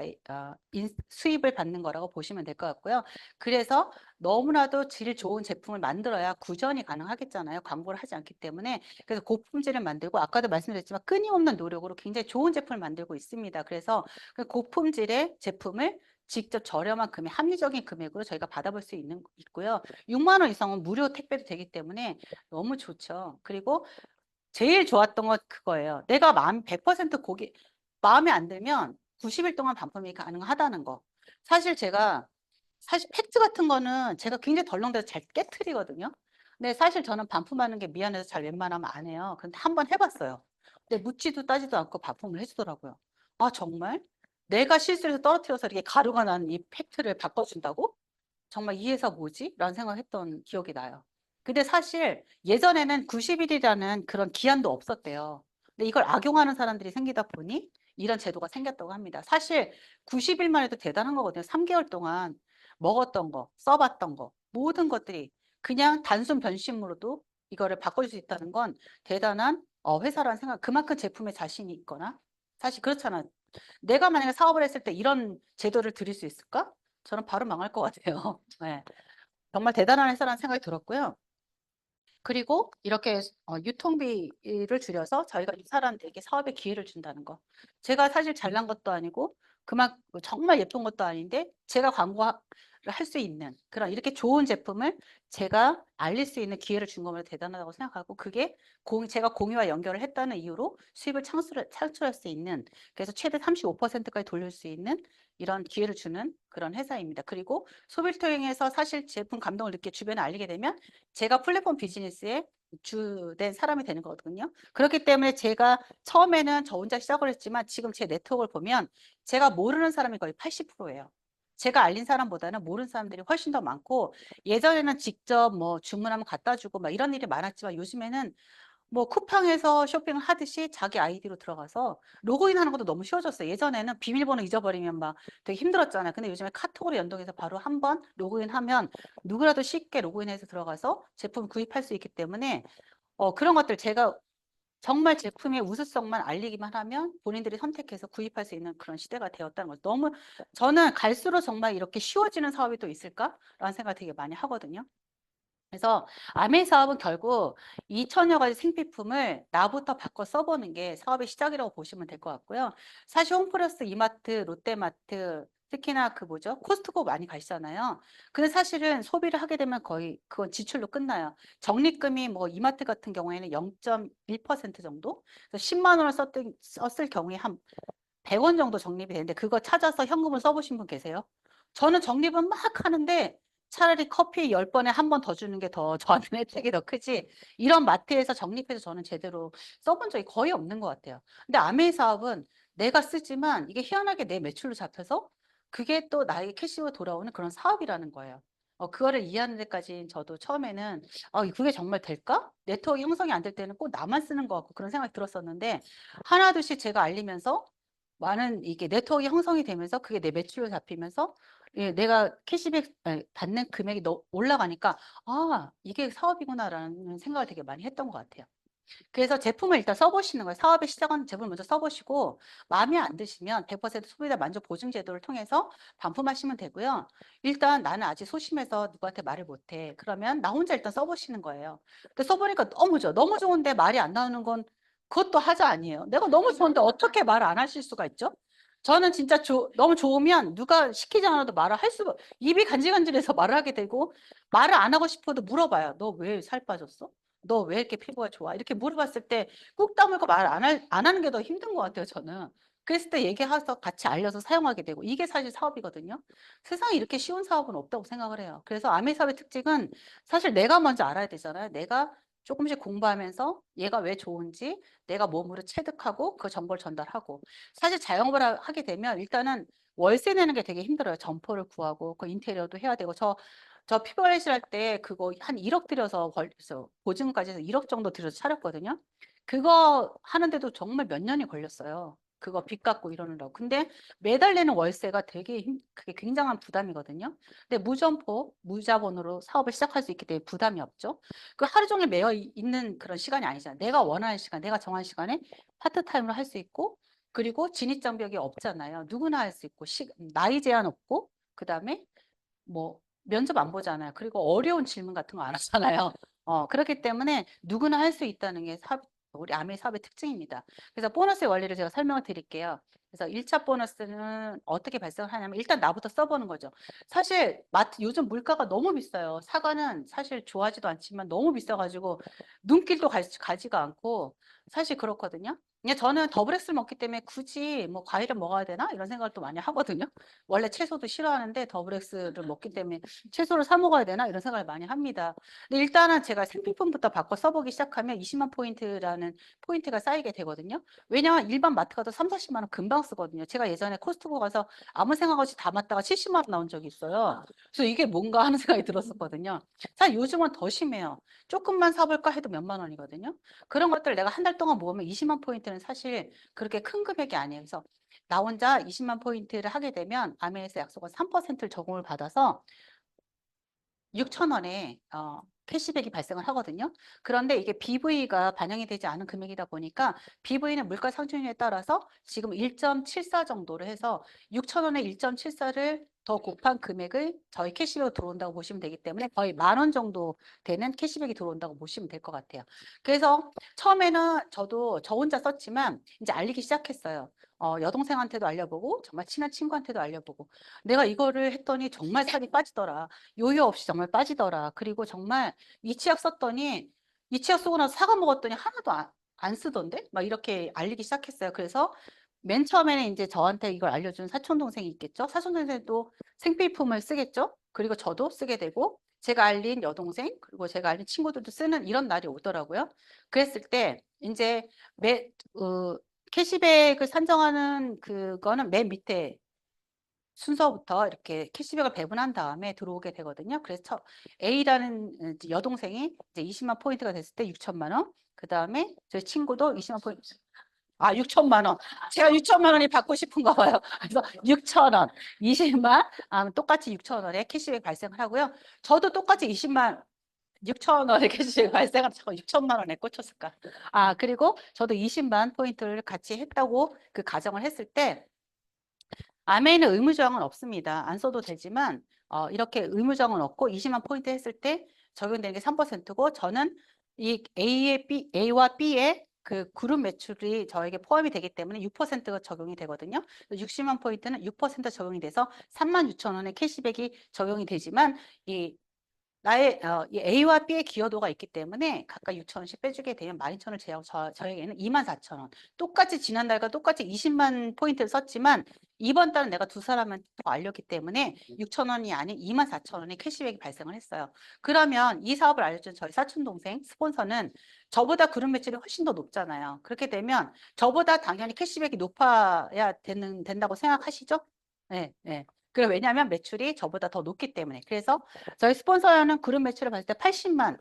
수입을 받는 거라고 보시면 될 것 같고요. 그래서 너무나도 질 좋은 제품을 만들어야 구전이 가능하겠잖아요. 광고를 하지 않기 때문에. 그래서 고품질을 만들고 아까도 말씀드렸지만 끊임없는 노력으로 굉장히 좋은 제품을 만들고 있습니다. 그래서 그 고품질의 제품을 직접 저렴한 금액, 합리적인 금액으로 저희가 받아볼 수 있고요. 6만 원 이상은 무료 택배도 되기 때문에 너무 좋죠. 그리고 제일 좋았던 건 그거예요. 내가 100% 마음에 안 들면 90일 동안 반품이 가능하다는 거. 사실 팩트 같은 거는 제가 굉장히 덜렁대서 잘 깨트리거든요. 근데 사실 저는 반품하는 게 미안해서 잘 웬만하면 안 해요. 근데 한번 해봤어요. 근데 묻지도 따지도 않고 반품을 해주더라고요. 아, 정말? 내가 실수해서 떨어뜨려서 이렇게 가루가 난 이 팩트를 바꿔준다고? 정말 이 회사 뭐지? 라는 생각을 했던 기억이 나요. 근데 사실 예전에는 90일이라는 그런 기한도 없었대요. 근데 이걸 악용하는 사람들이 생기다 보니 이런 제도가 생겼다고 합니다. 사실 90일만 해도 대단한 거거든요. 3개월 동안 먹었던 거, 써봤던 거, 모든 것들이 그냥 단순 변심으로도 이거를 바꿔줄 수 있다는 건 대단한 회사라는 생각, 그만큼 제품에 자신이 있거나 사실 그렇잖아요. 내가 만약에 사업을 했을 때 이런 제도를 드릴 수 있을까? 저는 바로 망할 것 같아요. 네. 정말 대단한 회사라는 생각이 들었고요. 그리고 이렇게 유통비를 줄여서 저희가 이 사람들에게 사업의 기회를 준다는 거. 제가 사실 잘난 것도 아니고 정말 예쁜 것도 아닌데 제가 광고를 할 수 있는 그런 이렇게 좋은 제품을 제가 알릴 수 있는 기회를 준 거면 대단하다고 생각하고 그게 제가 공유와 연결을 했다는 이유로 수입을 창출할 수 있는 그래서 최대 35%까지 돌릴 수 있는 이런 기회를 주는 그런 회사입니다. 그리고 소비를 통해서 사실 제품 감동을 느끼 주변에 알리게 되면 제가 플랫폼 비즈니스의 주된 사람이 되는 거거든요. 그렇기 때문에 제가 처음에는 저 혼자 시작을 했지만 지금 제 네트워크를 보면 제가 모르는 사람이 거의 80%예요. 제가 알린 사람보다는 모르는 사람들이 훨씬 더 많고 예전에는 직접 뭐 주문하면 갖다 주고 막 이런 일이 많았지만 요즘에는 뭐 쿠팡에서 쇼핑을 하듯이 자기 아이디로 들어가서 로그인 하는 것도 너무 쉬워졌어요. 예전에는 비밀번호 잊어버리면 막 되게 힘들었잖아요. 근데 요즘에 카톡으로 연동해서 바로 한번 로그인하면 누구라도 쉽게 로그인해서 들어가서 제품 구입할 수 있기 때문에 그런 것들 제가 정말 제품의 우수성만 알리기만 하면 본인들이 선택해서 구입할 수 있는 그런 시대가 되었다는 거죠. 너무 저는 갈수록 정말 이렇게 쉬워지는 사업이 또 있을까라는 생각을 되게 많이 하거든요. 그래서 아메 사업은 결국 2천여 가지 생필품을 나부터 바꿔 써보는 게 사업의 시작이라고 보시면 될 것 같고요. 사실 홈플러스, 이마트, 롯데마트, 특히나 그 뭐죠? 코스트코 많이 가시잖아요. 근데 사실은 소비를 하게 되면 거의 그건 지출로 끝나요. 적립금이 뭐 이마트 같은 경우에는 0.1% 정도? 그래서 10만 원을 썼을 경우에 한 100원 정도 적립이 되는데 그거 찾아서 현금을 써보신 분 계세요? 저는 적립은 막 하는데 차라리 커피 10번에 한 번 더 주는 게 더 저한테는 혜택이 더 크지 이런 마트에서 적립해서 저는 제대로 써본 적이 거의 없는 것 같아요. 근데 아메이 사업은 내가 쓰지만 이게 희한하게 내 매출로 잡혀서 그게 또 나에게 캐시로 돌아오는 그런 사업이라는 거예요. 그거를 이해하는 데까지 저도 처음에는 그게 정말 될까? 네트워크 형성이 안 될 때는 꼭 나만 쓰는 것 같고 그런 생각이 들었었는데 하나둘씩 제가 알리면서 많은 이게 네트워크 형성이 되면서 그게 내 매출로 잡히면서 예, 내가 캐시백 받는 금액이 올라가니까 이게 사업이구나라는 생각을 되게 많이 했던 것 같아요. 그래서 제품을 일단 써보시는 거예요. 사업에 시작하는 제품을 먼저 써보시고 마음에 안 드시면 100% 소비자 만족 보증 제도를 통해서 반품하시면 되고요. 일단 나는 아직 소심해서 누구한테 말을 못해. 그러면 나 혼자 일단 써보시는 거예요. 근데 써보니까 너무 좋아. 너무 좋은데 말이 안 나오는 건 그것도 하자 아니에요. 내가 너무 좋은데 어떻게 말을 안 하실 수가 있죠? 저는 진짜 너무 좋으면 누가 시키지 않아도 말을 할 수가, 입이 간질간질해서 말을 하게 되고 말을 안 하고 싶어도 물어봐요. 너 왜 살 빠졌어? 너 왜 이렇게 피부가 좋아? 이렇게 물어봤을 때 꾹 다물고 말 안 하는 게 더 힘든 것 같아요, 저는. 그랬을 때 얘기해서 같이 알려서 사용하게 되고 이게 사실 사업이거든요. 세상에 이렇게 쉬운 사업은 없다고 생각을 해요. 그래서 아메 사업의 특징은 사실 내가 먼저 알아야 되잖아요. 내가 조금씩 공부하면서 얘가 왜 좋은지 내가 몸으로 체득하고 그 정보를 전달하고 사실 자영업을 하게 되면 일단은 월세 내는 게 되게 힘들어요. 점포를 구하고 그 인테리어도 해야 되고 저 피부관리실 할 때 그거 한 1억 들여서 보증까지 해서 1억 정도 들여서 차렸거든요. 그거 하는데도 정말 몇 년이 걸렸어요. 그거 빚 갚고 이러느라고. 근데 매달 내는 월세가 되게 그게 굉장한 부담이거든요. 근데 무점포, 무자본으로 사업을 시작할 수 있기 때문에 부담이 없죠. 그 하루 종일 있는 그런 시간이 아니잖아요. 내가 원하는 시간, 내가 정한 시간에 파트타임으로 할 수 있고, 그리고 진입장벽이 없잖아요. 누구나 할 수 있고, 나이 제한 없고, 그 다음에 뭐 면접 안 보잖아요. 그리고 어려운 질문 같은 거 안 하잖아요. 그렇기 때문에 누구나 할 수 있다는 게 우리 아메 사업의 특징입니다. 그래서 보너스의 원리를 제가 설명을 드릴게요. 그래서 1차 보너스는 어떻게 발생을 하냐면 일단 나부터 써보는 거죠. 사실 마트 요즘 물가가 너무 비싸요. 사과는 사실 좋아하지도 않지만 너무 비싸가지고 눈길도 가지가 않고 사실 그렇거든요. 그냥 저는 더블엑스를 먹기 때문에 굳이 뭐 과일을 먹어야 되나 이런 생각을 또 많이 하거든요. 원래 채소도 싫어하는데 더블엑스를 먹기 때문에 채소를 사 먹어야 되나 이런 생각을 많이 합니다. 근데 일단은 제가 생필품부터 바꿔 써보기 시작하면 20만 포인트라는 포인트가 쌓이게 되거든요. 왜냐하면 일반 마트 가도 3, 40만 원 금방 쓰거든요. 제가 예전에 코스트코 가서 아무 생각 없이 담았다가 70만 원 나온 적이 있어요. 그래서 이게 뭔가 하는 생각이 들었었거든요. 사실 요즘은 더 심해요. 조금만 사볼까 해도 몇만 원이거든요. 그런 것들 내가 한 달 동안 모으면 20만 포인트는 사실 그렇게 큰 금액이 아니에요. 그래서 나 혼자 20만 포인트를 하게 되면 아메에서 약속은 3%를 적용을 받아서 6천 원에 캐시백이 발생을 하거든요. 그런데 이게 BV가 반영이 되지 않은 금액이다 보니까 BV는 물가 상승률에 따라서 지금 1.74 정도를 해서 6천 원에 1.74를 더 곱한 금액을 저희 캐시백으로 들어온다고 보시면 되기 때문에 거의 10,000원 정도 되는 캐시백이 들어온다고 보시면 될 것 같아요. 그래서 처음에는 저도 저 혼자 썼지만 이제 알리기 시작했어요. 여동생한테도 알려보고 정말 친한 친구한테도 알려보고 내가 이거를 했더니 정말 살이 빠지더라. 요요 없이 정말 빠지더라. 그리고 정말 이 치약 썼더니 이 치약 쓰고 나서 사과 먹었더니 하나도 안 쓰던데? 막 이렇게 알리기 시작했어요. 그래서 맨 처음에는 이제 저한테 이걸 알려준 사촌 동생이 있겠죠. 사촌 동생도 생필품을 쓰겠죠. 그리고 저도 쓰게 되고 제가 알린 여동생 그리고 제가 알린 친구들도 쓰는 이런 날이 오더라고요. 그랬을 때 이제 캐시백을 산정하는 그거는 맨 밑에 순서부터 이렇게 캐시백을 배분한 다음에 들어오게 되거든요. 그래서 A라는 이제 여동생이 이제 20만 포인트가 됐을 때 6천만 원. 그 다음에 저희 친구도 20만 포인트. 6천만 원. 제가 6천만 원이 받고 싶은가 봐요. 그래서 6천 원, 20만, 똑같이 6천 원에 캐시백 발생을 하고요. 저도 똑같이 20만 6천 원의 캐시백 발생을 저 6천만 원에 꽂혔을까. 그리고 저도 20만 포인트를 같이 했다고 그 가정을 했을 때 아메이는 의무조항은 없습니다. 안 써도 되지만 이렇게 의무조항은 없고 20만 포인트 했을 때 적용되는 게 3%고 저는 이 A와 B의 그 그룹 매출이 저에게 포함이 되기 때문에 6%가 적용이 되거든요. 60만 포인트는 6% 적용이 돼서 36,000원의 캐시백이 적용이 되지만 이 나의 이 A와 B의 기여도가 있기 때문에 각각 6,000원씩 빼주게 되면 12,000원을 제하고 저에게는 24,000원. 똑같이 지난달과 똑같이 20만 포인트를 썼지만 이번 달은 내가 두 사람한테 더 알렸기 때문에 6,000원이 아닌 24,000원의 캐시백이 발생을 했어요. 그러면 이 사업을 알려준 저희 사촌동생 스폰서는 저보다 그룹 매출이 훨씬 더 높잖아요. 그렇게 되면 저보다 당연히 캐시백이 높아야 된다고 생각하시죠? 네, 네. 그래, 왜냐하면 매출이 저보다 더 높기 때문에. 그래서 저희 스폰서는 그룹 매출을 봤을 때 80만이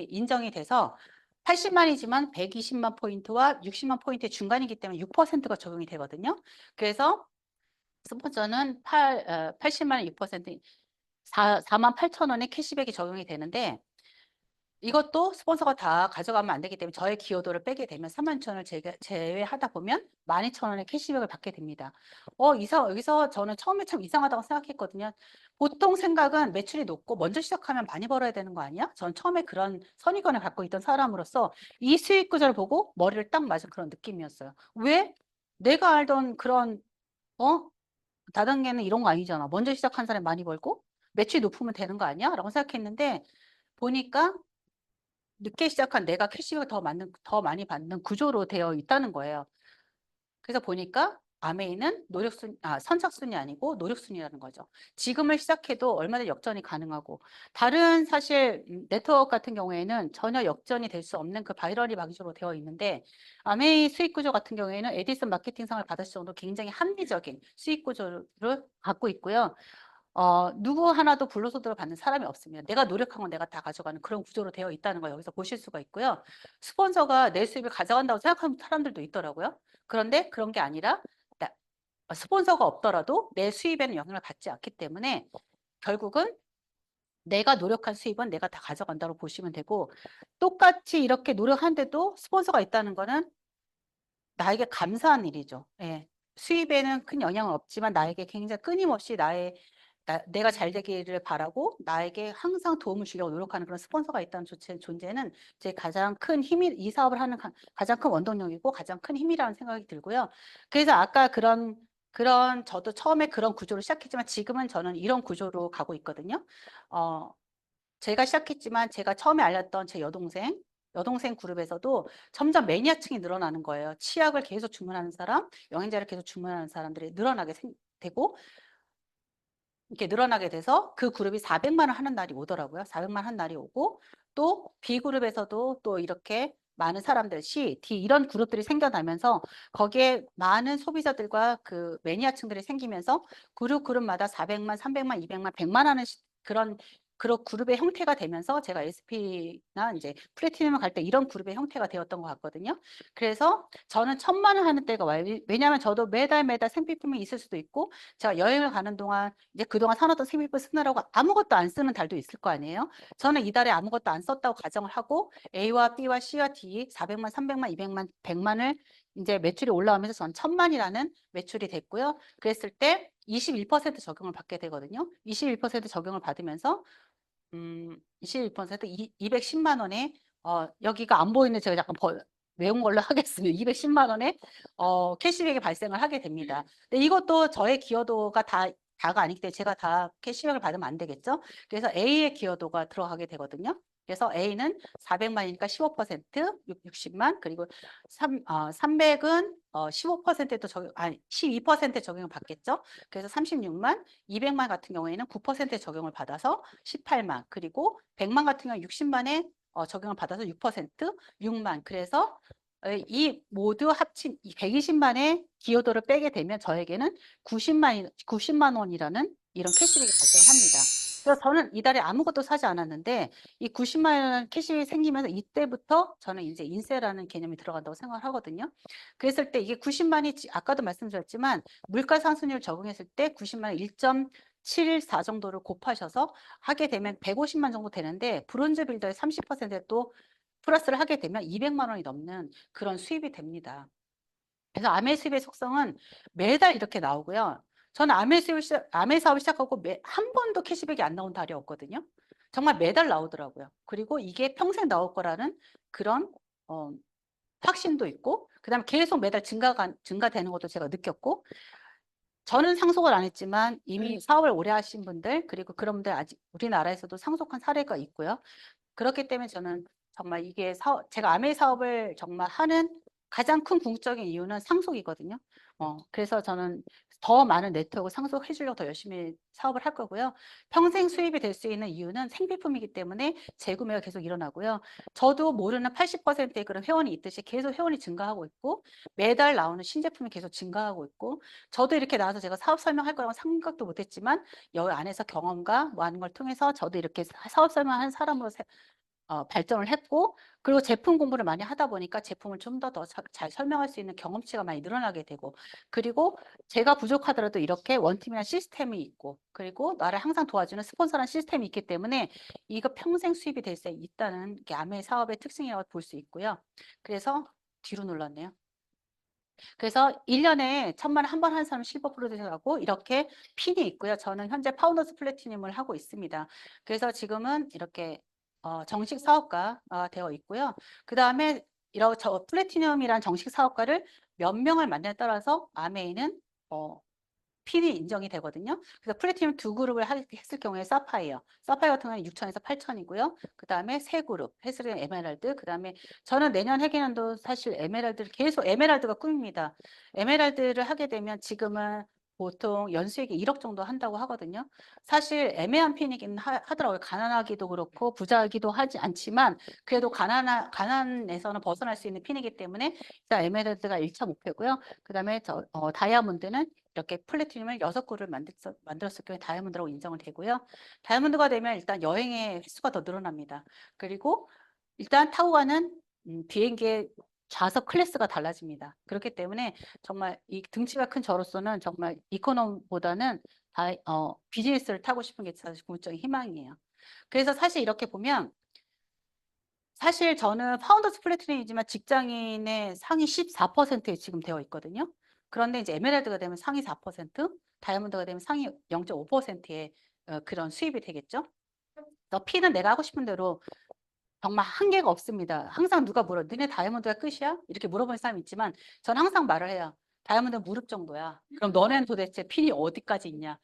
인정이 돼서 80만이지만 120만 포인트와 60만 포인트의 중간이기 때문에 6%가 적용이 되거든요. 그래서 스폰서는 80만에 6% 4만 8천 원의 캐시백이 적용이 되는데 이것도 스폰서가 다 가져가면 안 되기 때문에 저의 기여도를 빼게 되면 3만 2천 원을 제외하다 보면 12,000원의 캐시백을 받게 됩니다. 여기서 저는 처음에 참 이상하다고 생각했거든요. 보통 생각은 매출이 높고 먼저 시작하면 많이 벌어야 되는 거 아니야? 전 처음에 그런 선입견을 갖고 있던 사람으로서 이 수익 구조를 보고 머리를 딱 맞은 그런 느낌이었어요. 왜? 내가 알던 그런 다단계는 이런 거 아니잖아. 먼저 시작한 사람이 많이 벌고 매출이 높으면 되는 거 아니야? 라고 생각했는데 보니까 늦게 시작한 내가 캐시백을 더 많이 받는 구조로 되어 있다는 거예요. 그래서 보니까 아메이는 선착순이 아니고 노력순이라는 거죠. 지금을 시작해도 얼마든지 역전이 가능하고 다른 사실 네트워크 같은 경우에는 전혀 역전이 될 수 없는 그 바이러리 방식으로 되어 있는데 아메이 수익 구조 같은 경우에는 에디슨 마케팅상을 받았을 정도로 굉장히 합리적인 수익 구조를 갖고 있고요. 누구 하나도 불로소득을 받는 사람이 없습니다. 내가 노력한 건 내가 다 가져가는 그런 구조로 되어 있다는 걸 여기서 보실 수가 있고요. 스폰서가 내 수입을 가져간다고 생각하는 사람들도 있더라고요. 그런데 그런 게 아니라 스폰서가 없더라도 내 수입에는 영향을 받지 않기 때문에 결국은 내가 노력한 수입은 내가 다 가져간다고 보시면 되고 똑같이 이렇게 노력하는데도 스폰서가 있다는 거는 나에게 감사한 일이죠. 예. 수입에는 큰 영향은 없지만 나에게 굉장히 끊임없이 내가 잘 되기를 바라고 나에게 항상 도움을 주려고 노력하는 그런 스폰서가 있다는 존재는 제 가장 큰 힘이 이 사업을 하는 가장 큰 원동력이고 가장 큰 힘이라는 생각이 들고요. 그래서 아까 그런 저도 처음에 그런 구조로 시작했지만 지금은 저는 이런 구조로 가고 있거든요. 제가 시작했지만 제가 처음에 알렸던 제 여동생 그룹에서도 점점 매니아층이 늘어나는 거예요. 치약을 계속 주문하는 사람, 영양제를 계속 주문하는 사람들이 되고 이렇게 늘어나게 돼서 그 그룹이 400만 원 하는 날이 오더라고요. 400만 원 하는 날이 오고 또 B그룹에서도 또 이렇게 많은 사람들 C, D 이런 그룹들이 생겨나면서 거기에 많은 소비자들과 그 매니아층들이 생기면서 그룹마다 400만, 300만, 200만, 100만 하는 그런 그룹의 형태가 되면서 제가 SP나 이제 플래티넘을 갈 때 이런 그룹의 형태가 되었던 것 같거든요. 그래서 저는 1,000만 원 하는 때가 와요. 왜냐하면 저도 매달 생필품이 있을 수도 있고 제가 여행을 가는 동안 이제 그동안 사놓던 생필품 쓰느라고 아무것도 안 쓰는 달도 있을 거 아니에요. 저는 이달에 아무것도 안 썼다고 가정을 하고 A와 B와 C와 D 400만, 300만, 200만, 100만을 이제 매출이 올라오면서 전 1,000만이라는 매출이 됐고요. 그랬을 때 21% 적용을 받게 되거든요. 21% 적용을 받으면서 21% 210만 원에 여기가 안 보이는 제가 약간 외운 걸로 하겠습니다. 210만 원에 캐시백이 발생을 하게 됩니다. 근데 이것도 저의 기여도가 다가 아니기 때문에 제가 다 캐시백을 받으면 안 되겠죠. 그래서 A의 기여도가 들어가게 되거든요. 그래서 A는 400만이니까 15%, 60만, 그리고 300은 15%도 아니, 12% 적용을 받겠죠. 그래서 36만, 200만 같은 경우에는 9% 적용을 받아서 18만, 그리고 100만 같은 경우는 60만에 적용을 받아서 6%, 6만. 그래서 이 모두 합친 이 120만의 기여도를 빼게 되면 저에게는 90만 원이라는 이런 캐시백이 발생을 합니다. 그래서 저는 이달에 아무것도 사지 않았는데 이 90만 원 캐시백이 생기면서 이때부터 저는 이제 인세라는 개념이 들어간다고 생각을 하거든요. 그랬을 때 이게 90만이 아까도 말씀드렸지만 물가 상승률 적용했을 때 90만 원 1.714 정도를 곱하셔서 하게 되면 150만 정도 되는데 브론즈 빌더의 30%또 플러스를 하게 되면 200만 원이 넘는 그런 수입이 됩니다. 그래서 아메 수입의 속성은 매달 이렇게 나오고요. 저는 아메 사업을 시작하고 한 번도 캐시백이 안 나온 달이 없거든요. 정말 매달 나오더라고요. 그리고 이게 평생 나올 거라는 그런 어, 확신도 있고, 그다음에 계속 매달 증가되는 것도 제가 느꼈고, 저는 상속을 안 했지만 이미 사업을 오래 하신 분들, 그리고 그런 분들 아직 우리나라에서도 상속한 사례가 있고요. 그렇기 때문에 저는 정말 이게 제가 아메 사업을 정말 하는 가장 큰 궁극적인 이유는 상속이거든요. 그래서 저는 더 많은 네트워크 상속해 주려고 더 열심히 사업을 할 거고요. 평생 수입이 될 수 있는 이유는 생필품이기 때문에 재구매가 계속 일어나고요. 저도 모르는 80%의 그런 회원이 있듯이 계속 회원이 증가하고 있고, 매달 나오는 신제품이 계속 증가하고 있고, 저도 이렇게 나와서 제가 사업 설명할 거라고 생각도 못 했지만, 여기 안에서 경험과 뭐 하는 걸 통해서 저도 이렇게 사업 설명하는 사람으로 발전을 했고, 그리고 제품 공부를 많이 하다 보니까 제품을 좀 더 잘 설명할 수 있는 경험치가 많이 늘어나게 되고, 그리고 제가 부족하더라도 이렇게 원팀이나 시스템이 있고, 그리고 나를 항상 도와주는 스폰서라는 시스템이 있기 때문에 이거 평생 수입이 될 수 있다는 게 아메 사업의 특징이라고 볼 수 있고요. 그래서 뒤로 눌렀네요. 그래서 1년에 1,000만 원 한 번 하는 사람 실버 프로듀서하고 이렇게 핀이 있고요. 저는 현재 파운더스 플래티넘을 하고 있습니다. 그래서 지금은 이렇게 정식 사업가 되어 있고요. 그 다음에 이런 플래티넘이란 정식 사업가를 몇 명을 만드냐에 따라서 아메이는 핀이 인정이 되거든요. 그래서 플래티넘 두 그룹을 했을 경우에 사파이어 같은 경우는 6천에서 8천이고요. 그 다음에 세 그룹 했을 경우 에메랄드, 그 다음에 저는 내년 회계년도 사실 에메랄드를 계속 에메랄드가 꿈입니다. 에메랄드를 하게 되면 지금은 보통 연수익이 1억 정도 한다고 하거든요. 사실 애매한 핀이긴 하더라고요. 가난하기도 그렇고 부자이기도 하지 않지만 그래도 가난에서는 벗어날 수 있는 핀이기 때문에 일단 에메랄드가 1차 목표고요. 그 다음에 다이아몬드는 이렇게 플래티늄을 6그룹을 만들었을 경우에 다이아몬드라고 인정을 되고요. 다이아몬드가 되면 일단 여행의 횟수가 더 늘어납니다. 그리고 일단 타고 가는 비행기의 좌석 클래스가 달라집니다. 그렇기 때문에 정말 이 등치가 큰 저로서는 정말 이코노보다는 비즈니스를 타고 싶은 게 사실 궁극적인 희망이에요. 그래서 사실 이렇게 보면 사실 저는 파운더스 플래티넘이지만 직장인의 상위 14%에 지금 되어 있거든요. 그런데 이제 에메랄드가 되면 상위 4%, 다이아몬드가 되면 상위 0.5%의 그런 수입이 되겠죠. 너 피는 내가 하고 싶은 대로 정말 한계가 없습니다. 항상 누가 물어, 너네 다이아몬드가 끝이야? 이렇게 물어보는 사람이 있지만 저는 항상 말을 해요. 다이아몬드는 무릎 정도야. 그럼 너네는 도대체 핀이 어디까지 있냐?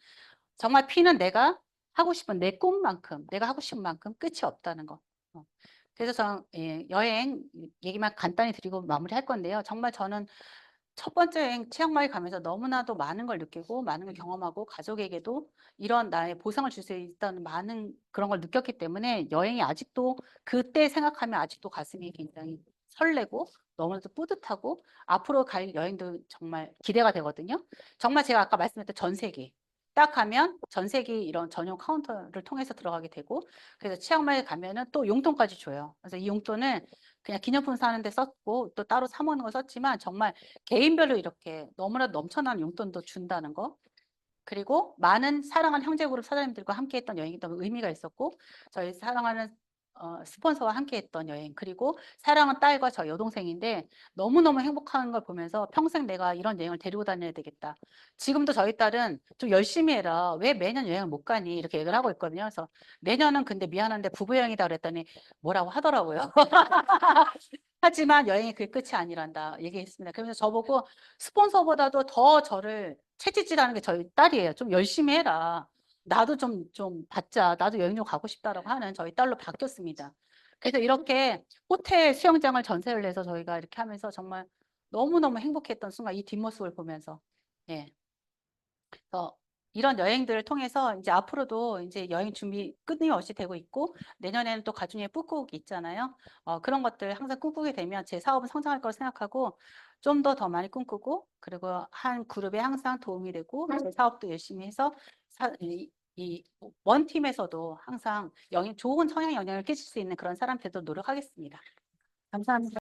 정말 피는 내가 하고 싶은 내 꿈만큼, 내가 하고 싶은 만큼 끝이 없다는 거. 그래서 저는 여행 얘기만 간단히 드리고 마무리할 건데요. 정말 저는 첫 번째 여행 치앙마이 가면서 너무나도 많은 걸 느끼고 많은 걸 경험하고 가족에게도 이런 나의 보상을 줄 수 있다는 많은 그런 걸 느꼈기 때문에 여행이 아직도 그때 생각하면 아직도 가슴이 굉장히 설레고 너무나도 뿌듯하고 앞으로 갈 여행도 정말 기대가 되거든요. 정말 제가 아까 말씀드렸던 전세기 딱 가면 전세기 이런 전용 카운터를 통해서 들어가게 되고 그래서 치앙마이에 가면은 또 용돈까지 줘요. 그래서 이 용돈은 그냥 기념품 사는데 썼고 또 따로 사 먹는 거 썼지만 정말 개인별로 이렇게 너무나 넘쳐나는 용돈도 준다는 거. 그리고 많은 사랑하는 형제그룹 사장님들과 함께했던 여행이 너무 의미가 있었고 저희 사랑하는 스폰서와 함께했던 여행 그리고 사랑하는 딸과 저 여동생인데 너무너무 행복한 걸 보면서 평생 내가 이런 여행을 데리고 다녀야 되겠다. 지금도 저희 딸은 좀 열심히 해라. 왜 매년 여행을 못 가니? 이렇게 얘기를 하고 있거든요. 그래서 내년은 근데 미안한데 부부 여행이다 그랬더니 뭐라고 하더라고요. 하지만 여행이 그게 끝이 아니란다 얘기했습니다. 그러면서 저보고 스폰서보다도 더 저를 채찍질하는 게 저희 딸이에요. 좀 열심히 해라. 나도 좀 받자. 나도 여행 좀 가고 싶다라고 하는 저희 딸로 바뀌었습니다. 그래서 이렇게 호텔 수영장을 전세를 내서 저희가 이렇게 하면서 정말 너무너무 행복했던 순간 이 뒷모습을 보면서 예. 그래서 이런 여행들을 통해서 이제 앞으로도 이제 여행 준비 끊임없이 되고 있고 내년에는 또 가중에 풋고기 있잖아요. 그런 것들 항상 꿈꾸게 되면 제 사업은 성장할 걸 생각하고 좀 더 많이 꿈꾸고 그리고 한 그룹에 항상 도움이 되고 제 사업도 열심히 해서 이 원팀에서도 항상 좋은 성향 영향을 끼칠 수 있는 그런 사람 되도록 노력하겠습니다. 감사합니다.